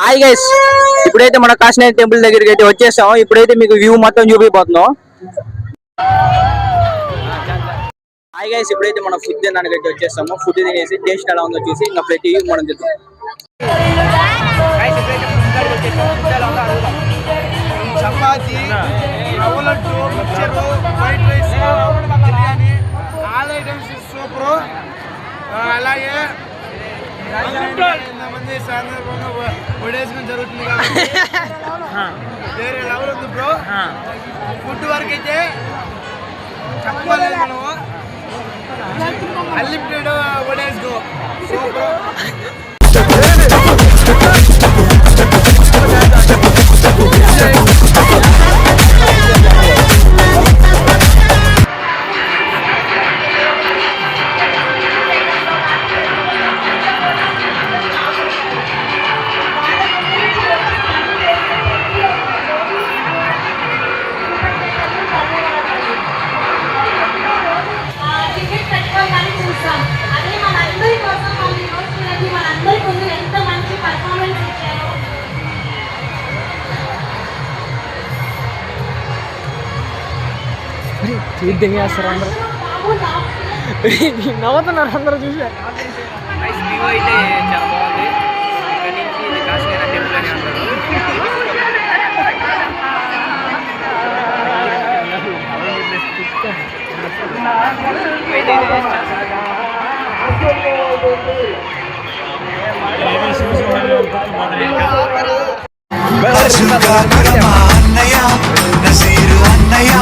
Hi guys, ఇప్పుడైతే మన Kasinatha temple దగ్గరికి అయితే వచ్చేసాం. ఇప్పుడైతే మీకు వ్యూ మొత్తం చూపిపోతున్నాం. హాయ్ గైస్, ఇప్పుడైతే మనం ఫుడ్ తినడానికి అయితే వచ్చేసాము. ఫుడ్ తినేసి టేస్ట్ ఎలా ఉందో చూసి ఇంకా ప్రతి మనం తింటాం. చపాతి, రవ్వ laddu, mixture, white rice, biryani, all items super. అలాగే మంది సందర్భంగా వడేసుకుని జరుగుతుంది కాబట్టి వేరే లెవెల్ ఉంది బ్రో. ఫుడ్ వరకు అయితే చెప్పలేదు మనము. అన్లిమిటెడ్ వడేసుకో సూపర్. చేస్తారు అందరూ నవ్వుతున్నారు అందరూ చూసి. అయితే చాలా బాగుంది. ఇక్కడ నుంచి ఇది కాశీనాథ టెంపుల్ అని అంటారు. అన్నయ్య నసీరు అన్నయ్య